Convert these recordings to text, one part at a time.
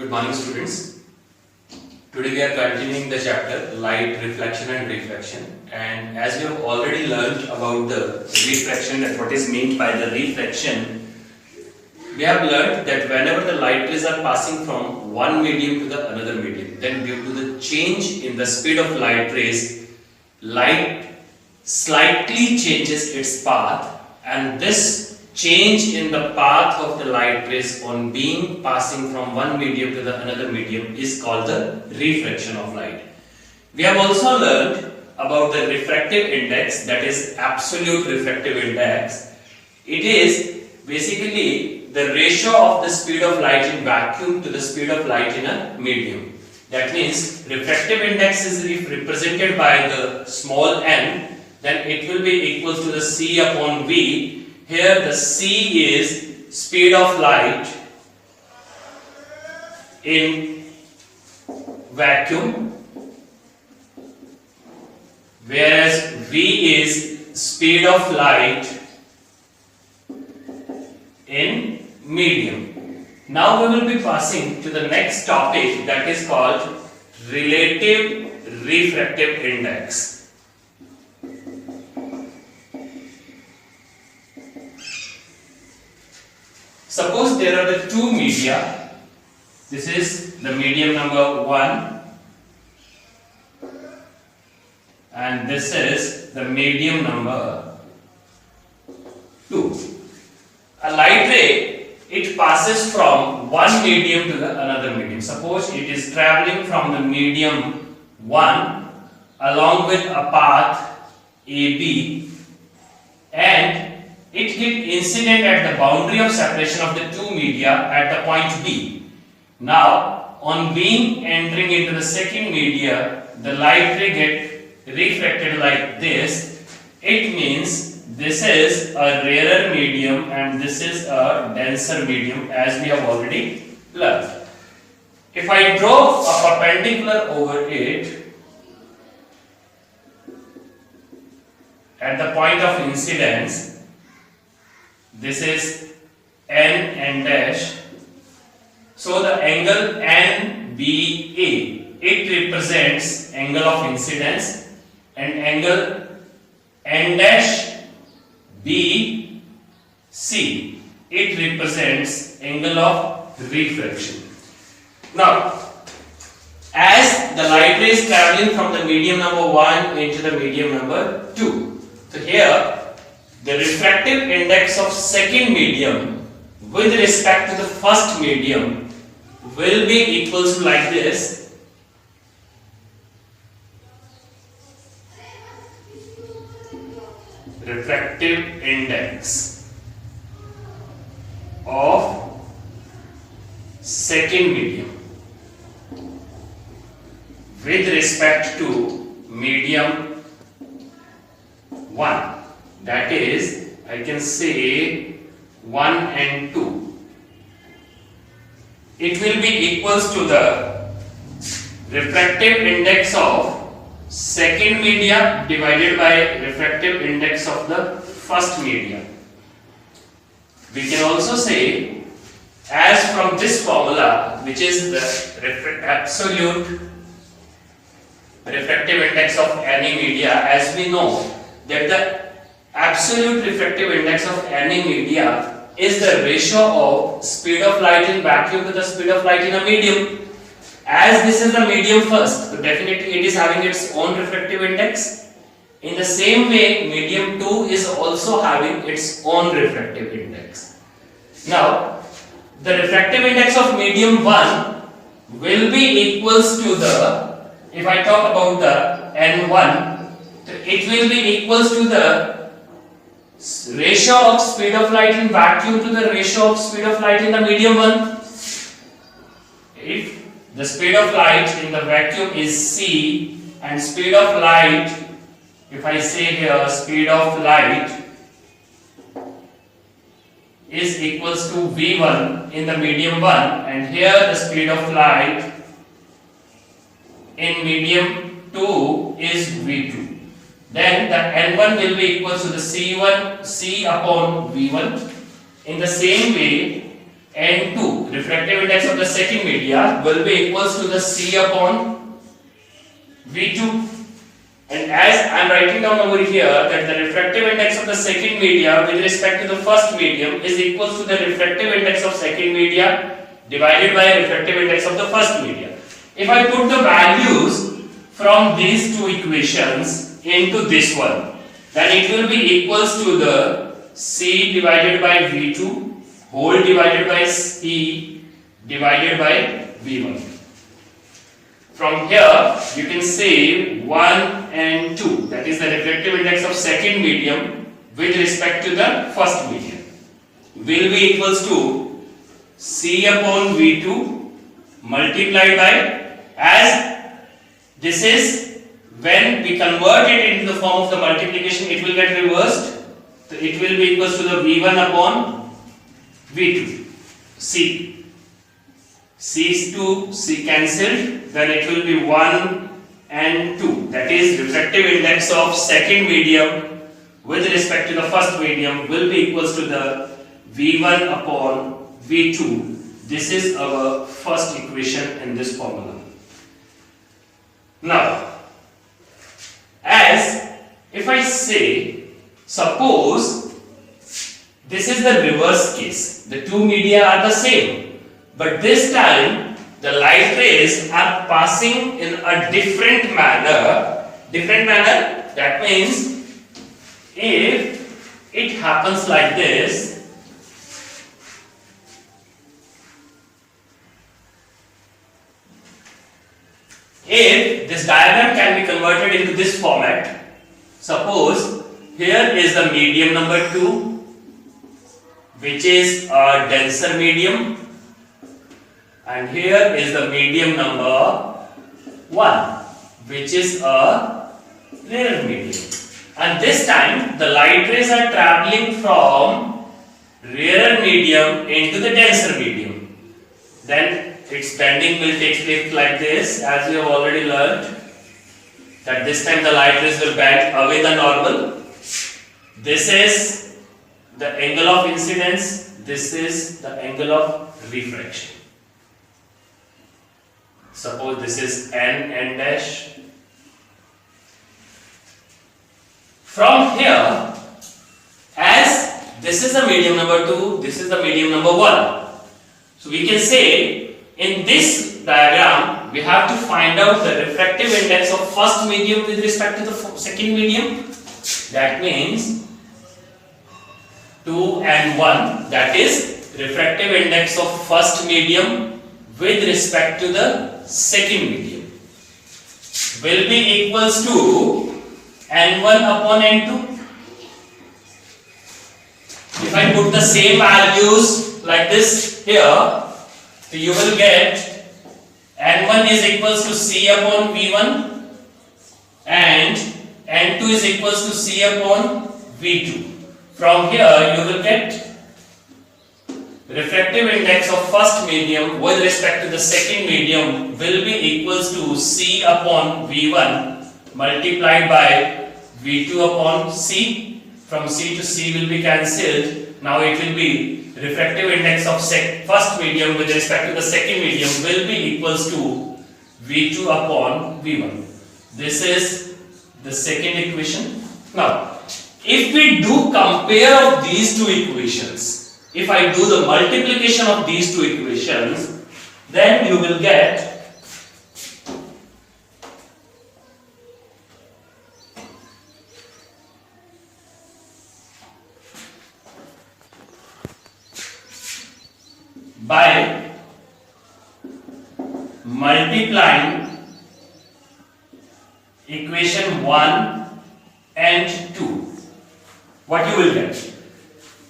Good morning, students. Today we are continuing the chapter Light, Reflection and Refraction, and as we have already learned about the refraction, that what is meant by the refraction, we have learned that whenever the light rays are passing from one medium to the another medium, then due to the change in the speed of light rays, light slightly changes its path, and this change in the path of the light rays on being passing from one medium to the another medium is called the refraction of light. We have also learned about the refractive index, that is absolute refractive index. It is basically the ratio of the speed of light in vacuum to the speed of light in a medium. That means refractive index is represented by the small n, then it will be equal to the C upon V. Here the C is speed of light in vacuum, whereas V is speed of light in medium. Now we will be passing to the next topic, that is called relative refractive index. Suppose there are the two media. This is the medium number 1 and this is the medium number 2. A light ray, it passes from one medium to the another medium. Suppose it is traveling from the medium 1 along with a path AB, and it get incident at the boundary of separation of the two media at the point B. Now, on being entering into the second media, the light ray get refracted like this. It means this is a rarer medium and this is a denser medium, as we have already learned. If I draw a perpendicular over it at the point of incidence, this is N and dash. So the angle NBA, it represents angle of incidence, and angle N dash BC, it represents angle of refraction. Now, as the light ray is traveling from the medium number 1 into the medium number 2, so here the refractive index of second medium with respect to the first medium will be equal to like this. Refractive index of second medium with respect to medium 1. That is, I can say 1 and 2. It will be equals to the refractive index of second media divided by refractive index of the first media. We can also say, as from this formula, which is the absolute refractive index of any media, as we know that the absolute refractive index of any media is the ratio of speed of light in vacuum to the speed of light in a medium. As this is the medium first, so definitely it is having its own refractive index. In the same way, medium 2 is also having its own refractive index. Now, the refractive index of medium 1 will be equals to the, if I talk about the N1, it will be equals to the ratio of speed of light in vacuum to the ratio of speed of light in the medium 1. If the speed of light in the vacuum is C and speed of light, if I say here speed of light is equals to V1 in the medium 1, and here the speed of light in medium 2 is V2. Then the N1 will be equals to the C1 C upon V1. In the same way, N2, refractive index of the second media, will be equals to the C upon V2. And as I am writing down over here that the refractive index of the second media with respect to the first medium is equals to the refractive index of second media divided by refractive index of the first media. If I put the values from these two equations into this one, then it will be equals to the C divided by V2 whole divided by C divided by V1. From here you can say 1 and 2, that is the refractive index of second medium with respect to the first medium, will be equals to C upon V2 multiplied by, as this is when we convert it into the form of the multiplication, it will get reversed. So it will be equals to the V1 upon V2. C to C cancelled, then it will be 1 and 2, that is refractive index of second medium with respect to the first medium will be equals to the V1 upon V2. This is our first equation in this formula. Now, as if I say, suppose this is the reverse case, the two media are the same, but this time the light rays are passing in a different manner. That means if it happens like this, if this diagram can be converted into this format, suppose here is the medium number 2, which is a denser medium, and here is the medium number 1, which is a rarer medium. And this time the light rays are traveling from rarer medium into the denser medium. Then its bending will take place like this, as we have already learned that this time the light rays will bend away the normal. This is the angle of incidence, this is the angle of refraction. Suppose this is N dash. From here, as this is the medium number 2, this is the medium number 1. So we can say in this diagram we have to find out the refractive index of first medium with respect to the second medium. That means 2 and 1, that is refractive index of first medium with respect to the second medium will be equals to N1 upon N2. If I put the same values like this here, so you will get N1 is equals to C upon V1 and N2 is equals to C upon V2. From here you will get refractive index of first medium with respect to the second medium will be equals to C upon V1 multiplied by V2 upon C. From C to C will be cancelled. Now it will be refractive index of first medium with respect to the second medium will be equals to V2 upon V1. This is the second equation. Now, if we do compare of these two equations, if I do the multiplication of these two equations, then you will get by multiplying equation 1 and 2, what you will get?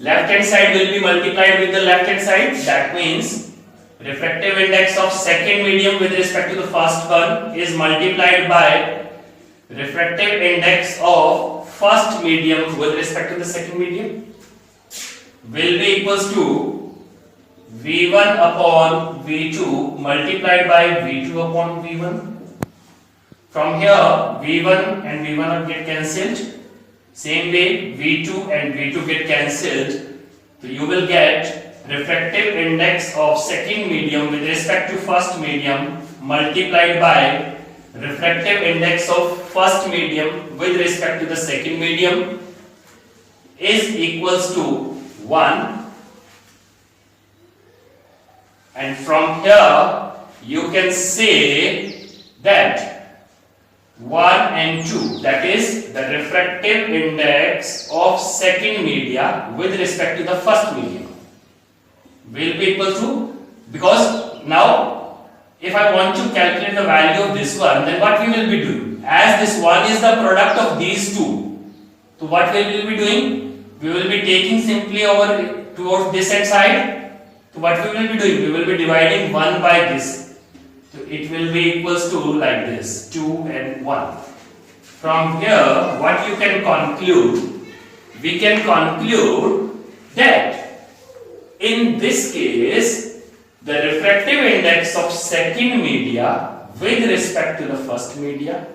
Left hand side will be multiplied with the left hand side. That means refractive index of second medium with respect to the first one is multiplied by refractive index of first medium with respect to the second medium will be equals to V1 upon V2 multiplied by V2 upon V1. From here V1 and V1 get cancelled. Same way V2 and V2 get cancelled. So you will get refractive index of second medium with respect to first medium multiplied by refractive index of first medium with respect to the second medium is equals to 1, and from here you can say that 1 and 2, that is the refractive index of second media with respect to the first medium, will be equal to, because now if I want to calculate the value of this one, then what we will be doing, as this one is the product of these two, so what we will be doing, we will be taking simply over towards this side. So what we will be doing, we will be dividing 1 by this, so it will be equals to like this, 2 and 1. From here what you can conclude, we can conclude that in this case the refractive index of second media with respect to the first media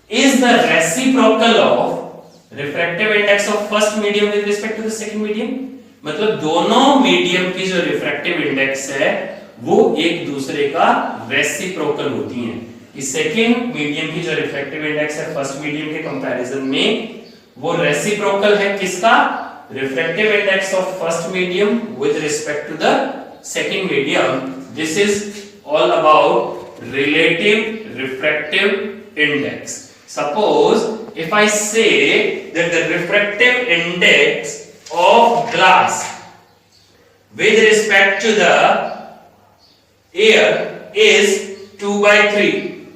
is the reciprocal of refractive index of first medium with respect to the second medium. मतलब दोनों medium की जो refractive index है वो एक दूसरे का reciprocal होती हैं, कि सेकंड मीडियम की जो रिफ्रैक्टिव इंडेक्स है फर्स्ट मीडियम के कंपैरिजन में वो रेसिप्रोकल है किसका, refractive index of first medium with respect to the second medium. This is all about relative refractive index. Suppose if I say that the refractive index of glass with respect to the air is 2 by 3.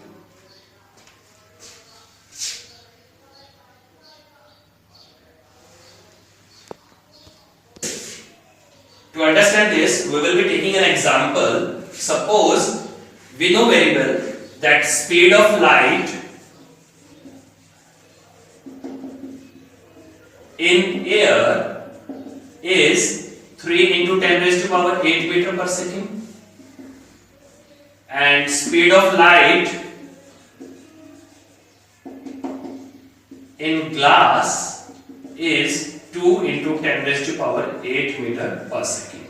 To understand this, we will be taking an example. Suppose we know very well that speed of light in air is 3 into 10 raised to power 8 meter per second, and speed of light in glass is 2 into 10 raised to power 8 meter per second.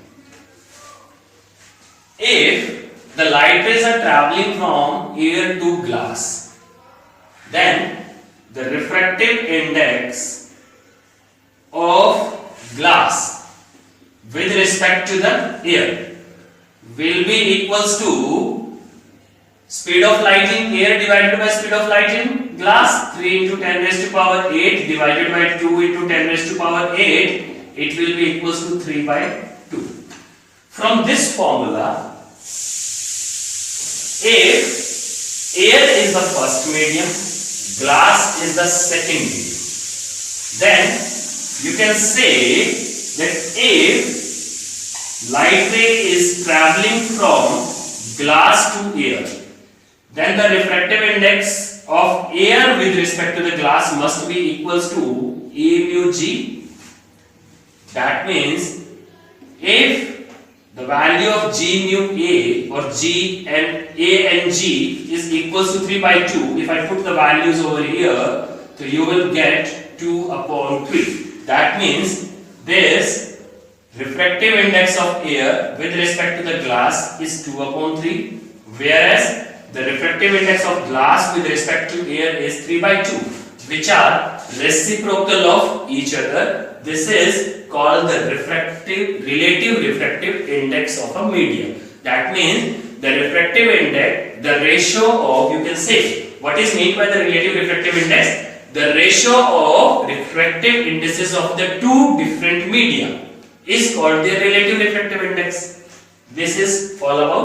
If the light rays are traveling from air to glass, then the refractive index of glass with respect to the air will be equals to speed of light in air divided by speed of light in glass, 3 into 10 raised to power 8 divided by 2 into 10 raised to power 8, it will be equals to 3 by 2. From this formula, if air is the first medium, glass is the second medium, then you can say that if light ray is traveling from glass to air, then the refractive index of air with respect to the glass must be equals to A mu g. That means if the value of g mu a or g and a and g is equals to 3 by 2, if I put the values over here, so you will get 2 upon 3. That means this refractive index of air with respect to the glass is 2 upon 3, whereas the refractive index of glass with respect to air is 3 by 2, which are reciprocal of each other. This is called the relative refractive index of a medium. That means the refractive index, the ratio of, you can say, what is meant by the relative refractive index? The ratio of refractive indices of the two different media is called the relative refractive index. This is all about